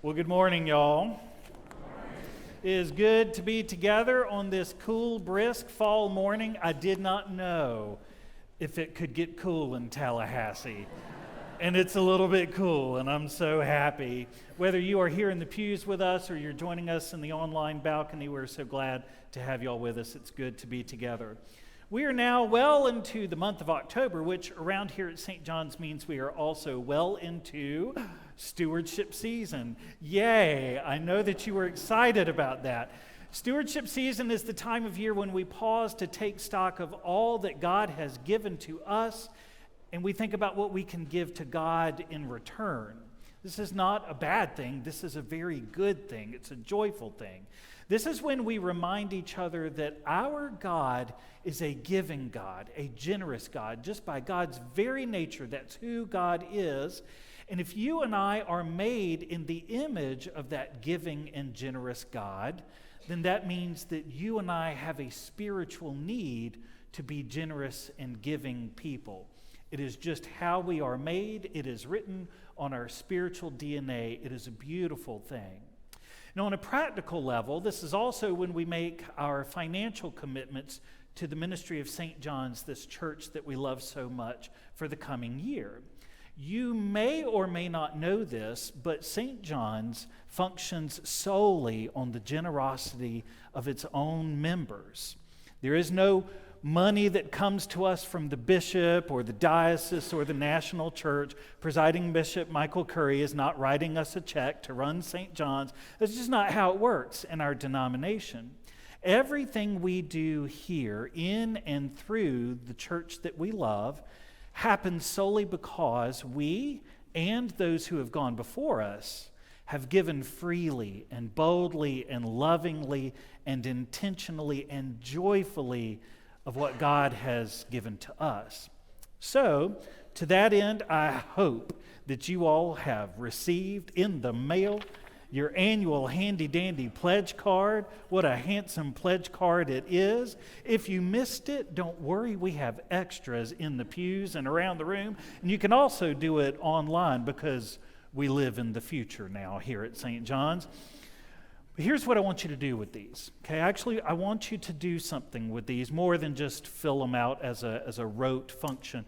Well, good morning, y'all. It is good to be together on this cool, brisk fall morning. I did not know if it could get cool in Tallahassee. And it's a little bit cool, and I'm so happy. Whether you are here in the pews with us or you're joining us in the online balcony, we're so glad to have y'all with us. It's good to be together. We are now well into the month of October, which around here at St. John's means we are also well into stewardship season. Yay! I know that you were excited about that. Stewardship season is the time of year when we pause to take stock of all that God has given to us, and we think about what we can give to God in return. This is not a bad thing. This is a very good thing. It's a joyful thing. This is when we remind each other that our God is a giving God, a generous God. Just by God's very nature, that's who God is. And if you and I are made in the image of that giving and generous God, then that means that you and I have a spiritual need to be generous and giving people. It is just how we are made. It is written on our spiritual DNA. It is a beautiful thing. Now, on a practical level, this is also when we make our financial commitments to the ministry of St. John's, this church that we love so much, for the coming year. You may or may not know this, but St. John's functions solely on the generosity of its own members. There is no money that comes to us from the bishop or the diocese or the national church. Presiding Bishop Michael Curry is not writing us a check to run St. John's. That's just not how it works in our denomination. Everything we do here in and through the church that we love happens solely because we and those who have gone before us have given freely and boldly and lovingly and intentionally and joyfully of what God has given to us. So, to that end, I hope that you all have received in the mail your annual handy-dandy pledge card. What a handsome pledge card it is. If you missed it, don't worry. We have extras in the pews and around the room. And you can also do it online because we live in the future now here at St. John's. Here's what I want you to do with these. Okay, actually, I want you to do something with these more than just fill them out as a rote function.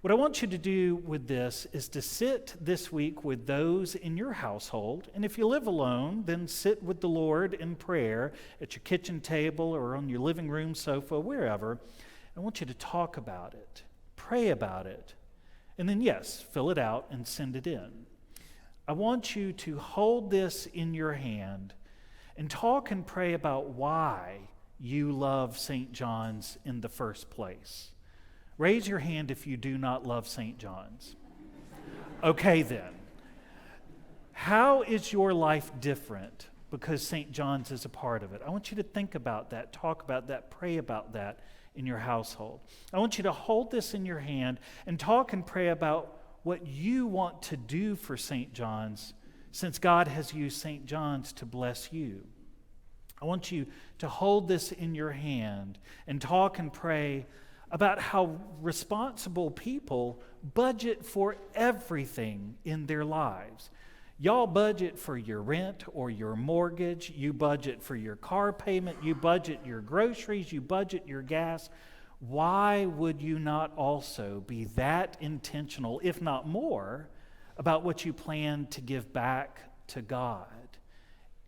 What I want you to do with this is to sit this week with those in your household. And if you live alone, then sit with the Lord in prayer at your kitchen table or on your living room sofa, wherever. I want you to talk about it, pray about it, and then, yes, fill it out and send it in. I want you to hold this in your hand and talk and pray about why you love St. John's in the first place. Raise your hand if you do not love St. John's. Okay then. How is your life different because St. John's is a part of it? I want you to think about that, talk about that, pray about that in your household. I want you to hold this in your hand and talk and pray about what you want to do for St. John's, since God has used St. John's to bless you. I want you to hold this in your hand and talk and pray about how responsible people budget for everything in their lives. Y'all budget for your rent or your mortgage. You budget for your car payment. You budget your groceries. You budget your gas. Why would you not also be that intentional, if not more, about what you plan to give back to God?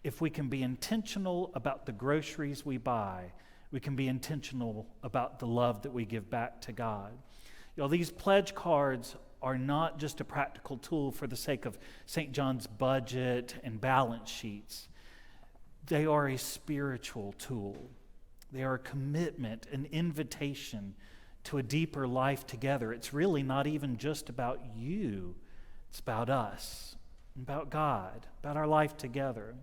If we can be intentional about the groceries we buy, we can be intentional about the love that we give back to God. You know, these pledge cards are not just a practical tool for the sake of St. John's budget and balance sheets. They are a spiritual tool. They are a commitment, an invitation to a deeper life together. It's really not even just about you. It's about us, about God, about our life together.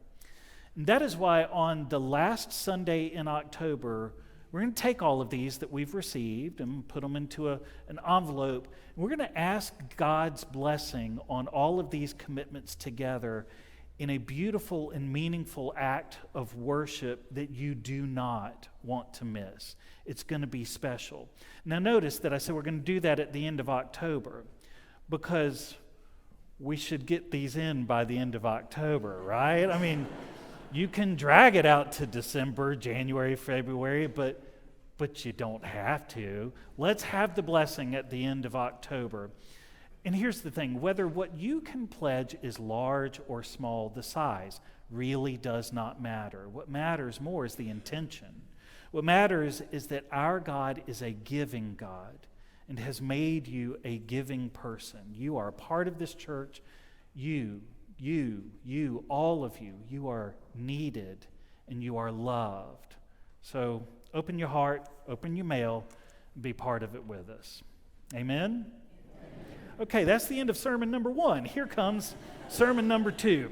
And that is why on the last Sunday in October, we're going to take all of these that we've received and put them into an envelope. And we're going to ask God's blessing on all of these commitments together in a beautiful and meaningful act of worship that you do not want to miss. It's going to be special. Now notice that I said we're going to do that at the end of October, because we should get these in by the end of October, right? I mean, you can drag it out to December, January, February, but you don't have to. Let's have the blessing at the end of October. And here's the thing, whether what you can pledge is large or small, the size really does not matter. What matters more is the intention. What matters is that our God is a giving God and has made you a giving person. You are a part of this church. You, all of you, you are needed and you are loved. So open your heart, open your mail, and be part of it with us. Amen? Okay, that's the end of sermon number 1. Here comes sermon number 2.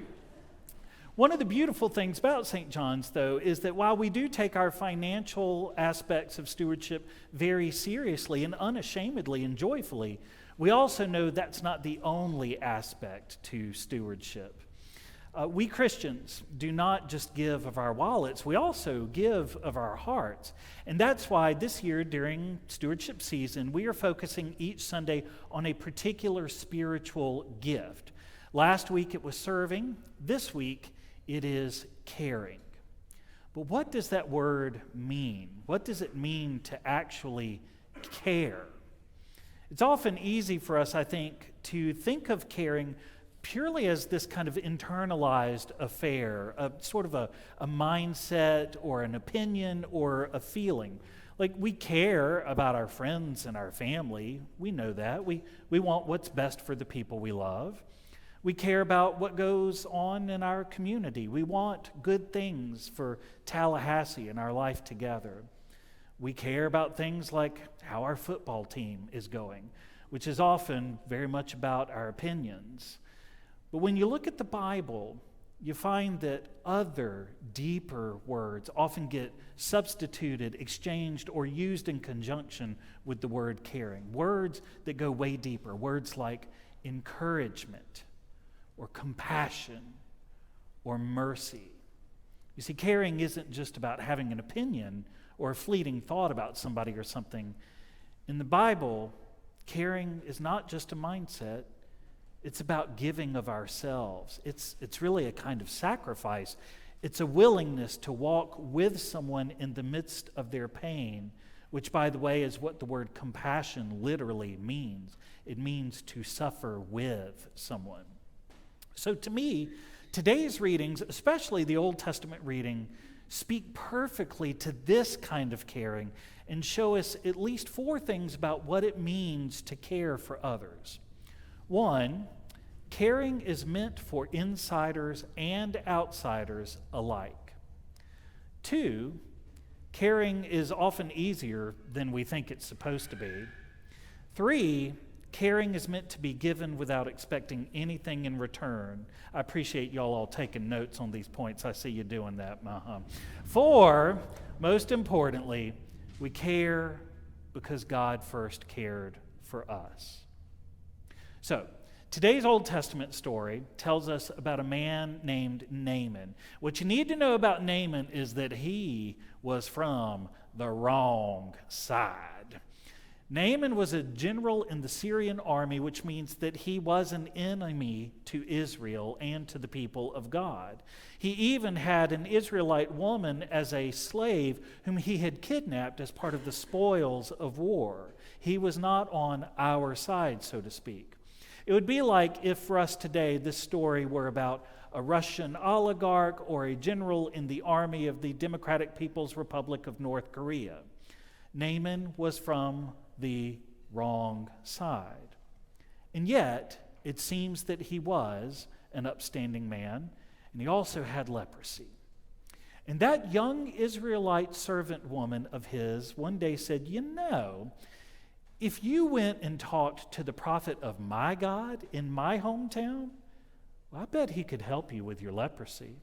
One of the beautiful things about St. John's, though, is that while we do take our financial aspects of stewardship very seriously and unashamedly and joyfully, we also know that's not the only aspect to stewardship. We Christians do not just give of our wallets, we also give of our hearts. And that's why this year during stewardship season, we are focusing each Sunday on a particular spiritual gift. Last week it was serving. This week it is caring. But what does that word mean? What does it mean to actually care? It's often easy for us, I think, to think of caring purely as this kind of internalized affair, a sort of a mindset or an opinion or a feeling. Like, we care about our friends and our family. We know that. We want what's best for the people we love. We care about what goes on in our community. We want good things for Tallahassee and our life together. We care about things like how our football team is going, which is often very much about our opinions. But when you look at the Bible, you find that other, deeper words often get substituted, exchanged, or used in conjunction with the word caring. Words that go way deeper. Words like encouragement, or compassion, or mercy. You see, caring isn't just about having an opinion or a fleeting thought about somebody or something. In the Bible, caring is not just a mindset. It's about giving of ourselves. It's really a kind of sacrifice. It's a willingness to walk with someone in the midst of their pain, which, by the way, is what the word compassion literally means. It means to suffer with someone. So to me, today's readings, especially the Old Testament reading, speak perfectly to this kind of caring and show us at least 4 things about what it means to care for others. 1, caring is meant for insiders and outsiders alike. 2, caring is often easier than we think it's supposed to be. 3, caring is meant to be given without expecting anything in return. I appreciate y'all all taking notes on these points. I see you doing that. 4, most importantly, we care because God first cared for us. So, today's Old Testament story tells us about a man named Naaman. What you need to know about Naaman is that he was from the wrong side. Naaman was a general in the Syrian army, which means that he was an enemy to Israel and to the people of God. He even had an Israelite woman as a slave whom he had kidnapped as part of the spoils of war. He was not on our side, so to speak. It would be like if for us today this story were about a Russian oligarch or a general in the army of the Democratic People's Republic of North Korea. Naaman was from the wrong side. And yet, it seems that he was an upstanding man, and he also had leprosy. And that young Israelite servant woman of his one day said, "You know, if you went and talked to the prophet of my God in my hometown, well, I bet he could help you with your leprosy."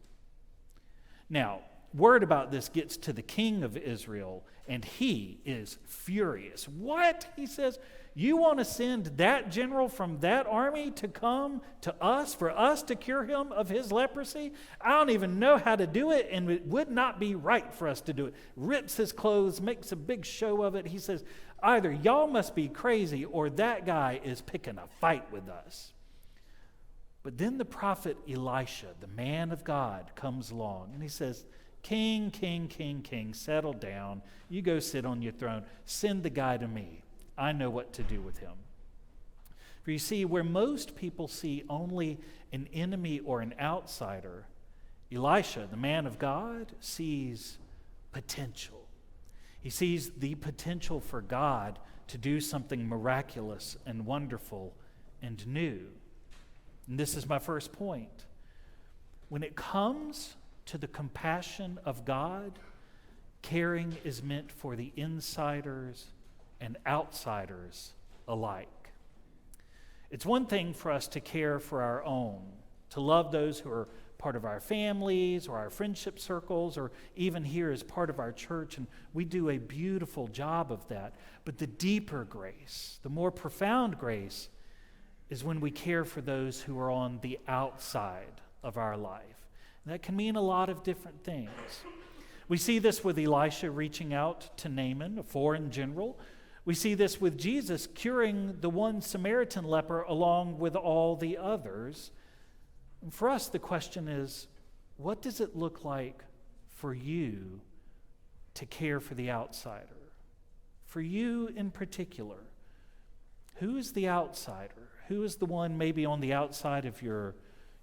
Now, word about this gets to the king of Israel, and he is furious. "What?" he says. "You want to send that general from that army to come to us, for us to cure him of his leprosy? I don't even know how to do it, and it would not be right for us to do it." Rips his clothes, makes a big show of it. He says, "Either y'all must be crazy, or that guy is picking a fight with us." But then the prophet Elisha, the man of God, comes along and he says, King, king, king, king, settle down. You go sit on your throne. Send the guy to me. I know what to do with him. For you see, where most people see only an enemy or an outsider, Elisha, the man of God, sees potential. He sees the potential for God to do something miraculous and wonderful and new. And this is my first point. When it comes to the compassion of God, caring is meant for the insiders and outsiders alike. It's one thing for us to care for our own, to love those who are part of our families or our friendship circles or even here as part of our church, and we do a beautiful job of that. But the deeper grace, the more profound grace, is when we care for those who are on the outside of our life. And that can mean a lot of different things. We see this with Elisha reaching out to Naaman, a foreign general. We see this with Jesus curing the one Samaritan leper along with all the others. And for us, the question is, what does it look like for you to care for the outsider? For you in particular, who is the outsider? Who is the one maybe on the outside of your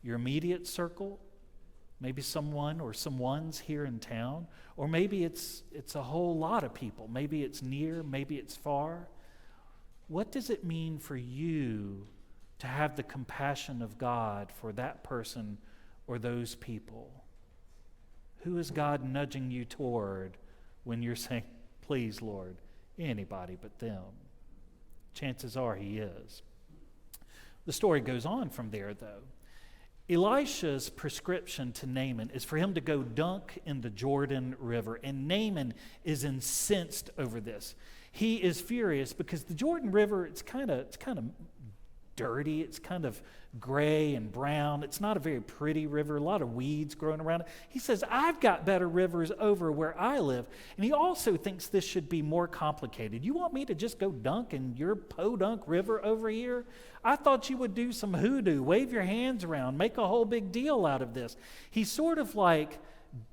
immediate circle? Maybe someone or some ones here in town. Or maybe it's a whole lot of people. Maybe it's near, maybe it's far. What does it mean for you to have the compassion of God for that person or those people? Who is God nudging you toward when you're saying, please, Lord, anybody but them? Chances are he is. The story goes on from there, though. Elisha's prescription to Naaman is for him to go dunk in the Jordan River, and Naaman is incensed over this. He is furious because the Jordan River, it's kind of dirty, it's kind of gray and brown. It's not a very pretty river, a lot of weeds growing around it. He says, I've got better rivers over where I live. And he also thinks this should be more complicated. You want me to just go dunk in your podunk river over here? I thought you would do some hoodoo, wave your hands around, make a whole big deal out of this. He's sort of like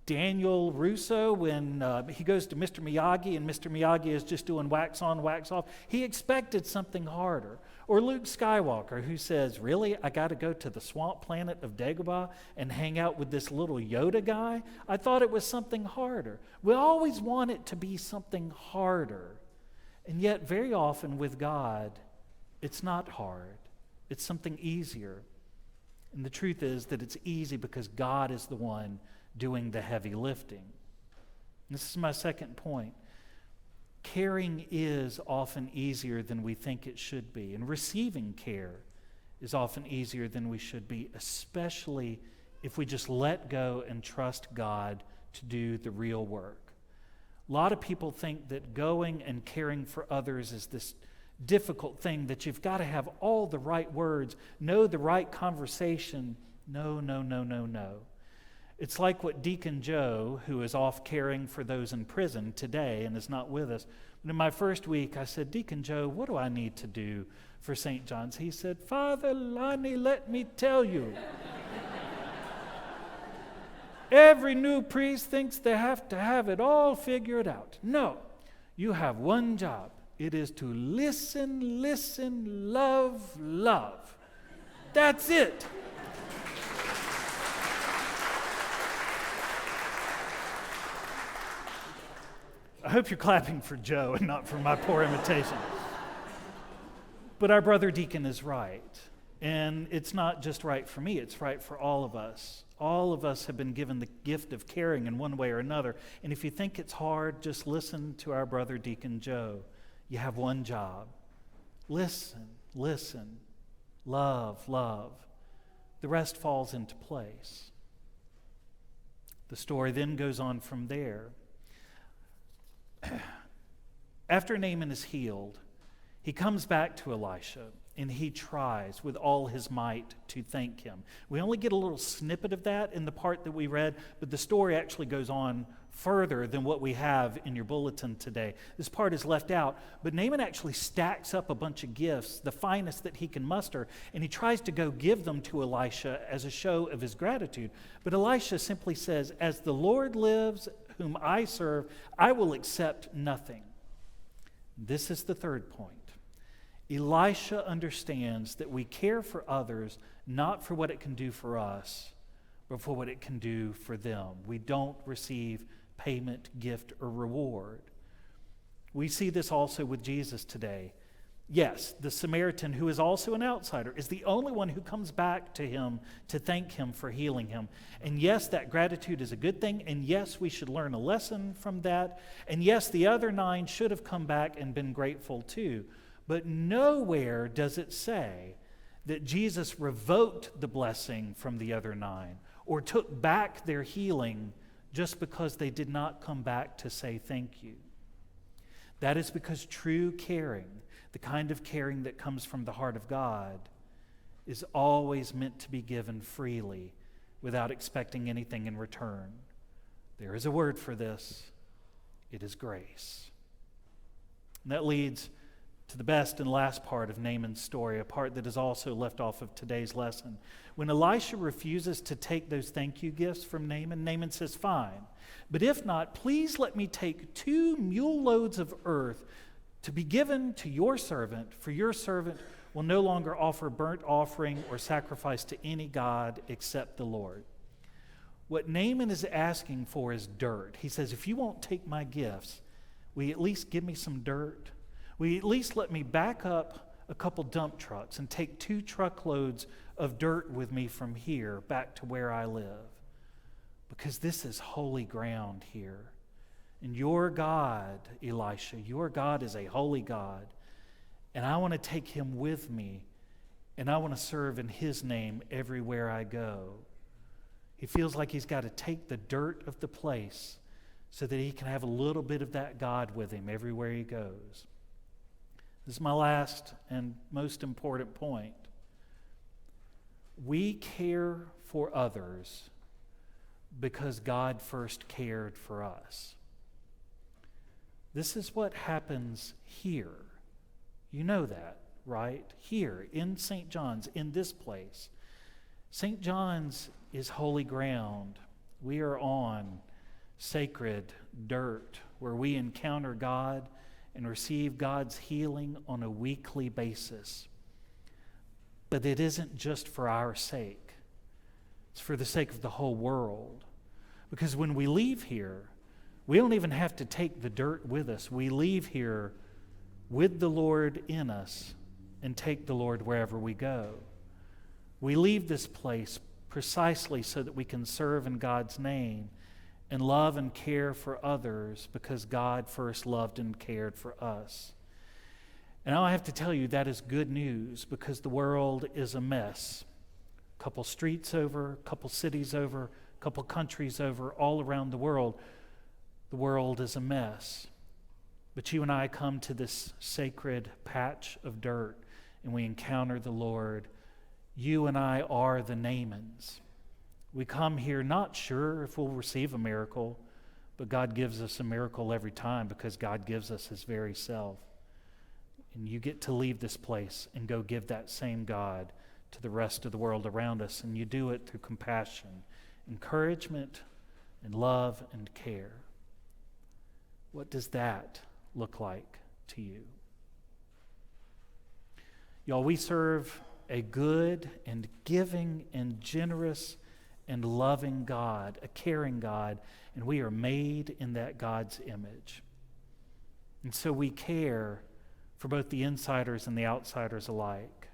Daniel Russo when he goes to Mr. Miyagi and Mr. Miyagi is just doing wax on, wax off. He expected something harder. Or Luke Skywalker, who says, really, I got to go to the swamp planet of Dagobah and hang out with this little Yoda guy? I thought it was something harder. We always want it to be something harder. And yet, very often with God, it's not hard. It's something easier. And the truth is that it's easy because God is the one doing the heavy lifting. This is my second point. Caring is often easier than we think it should be, and receiving care is often easier than we should be, especially if we just let go and trust God to do the real work. A lot of people think that going and caring for others is this difficult thing, that you've got to have all the right words, know the right conversation. No. It's like what Deacon Joe, who is off caring for those in prison today and is not with us. But in my first week, I said, Deacon Joe, what do I need to do for St. John's? He said, Father Lonnie, let me tell you. Every new priest thinks they have to have it all figured out. No, you have one job. It is to listen, love. That's it. I hope you're clapping for Joe and not for my poor imitation. But our brother Deacon is right. And it's not just right for me, it's right for all of us. All of us have been given the gift of caring in one way or another. And if you think it's hard, just listen to our brother Deacon Joe. You have one job. Listen, love. The rest falls into place. The story then goes on from there. After Naaman is healed, he comes back to Elisha, and he tries with all his might to thank him. We only get a little snippet of that in the part that we read, but the story actually goes on further than what we have in your bulletin today. This part is left out, but Naaman actually stacks up a bunch of gifts, the finest that he can muster, and he tries to go give them to Elisha as a show of his gratitude. But Elisha simply says, "As the Lord lives, whom I serve, I will accept nothing." This is the third point. Elisha understands that we care for others not for what it can do for us, but for what it can do for them. We don't receive payment, gift, or reward. We see this also with Jesus today. Yes, the Samaritan, who is also an outsider, is the only one who comes back to him to thank him for healing him. And yes, that gratitude is a good thing. And yes, we should learn a lesson from that. And yes, the other 9 should have come back and been grateful too. But nowhere does it say that Jesus revoked the blessing from the other 9 or took back their healing just because they did not come back to say thank you. That is because true caring, the kind of caring that comes from the heart of God, is always meant to be given freely without expecting anything in return. There is a word for this. It is grace. And that leads to the best and last part of Naaman's story, a part that is also left off of today's lesson. When Elisha refuses to take those thank you gifts from Naaman, Naaman says, "Fine, but if not, please let me take 2 mule loads of earth to be given to your servant, for your servant will no longer offer burnt offering or sacrifice to any god except the Lord." What Naaman is asking for is dirt. He says, if you won't take my gifts, will you at least give me some dirt? Will you at least let me back up a couple dump trucks and take 2 truckloads of dirt with me from here back to where I live? Because this is holy ground here. And your God, Elisha, your God is a holy God. And I want to take him with me. And I want to serve in his name everywhere I go. He feels like he's got to take the dirt of the place so that he can have a little bit of that God with him everywhere he goes. This is my last and most important point. We care for others because God first cared for us. This is what happens here. You know that, right? Here in St. John's, in this place. St. John's is holy ground. We are on sacred dirt where we encounter God and receive God's healing on a weekly basis. But it isn't just for our sake. It's for the sake of the whole world. Because when we leave here, we don't even have to take the dirt with us. We leave here with the Lord in us and take the Lord wherever we go. We leave this place precisely so that we can serve in God's name and love and care for others because God first loved and cared for us. And I have to tell you, that is good news because the world is a mess. A couple streets over, a couple cities over, a couple countries over, all around the world is a mess. But you and I come to this sacred patch of dirt and we encounter the Lord. You and I are the Naamans. We come here not sure if we'll receive a miracle, but God gives us a miracle every time because God gives us his very self. And you get to leave this place and go give that same God to the rest of the world around us, and you do it through compassion, encouragement, and love and care. What does that look like to you? Y'all, we serve a good and giving and generous and loving God, a caring God, and we are made in that God's image. And so we care for both the insiders and the outsiders alike.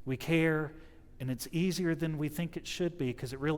We care, and it's easier than we think it should be because it really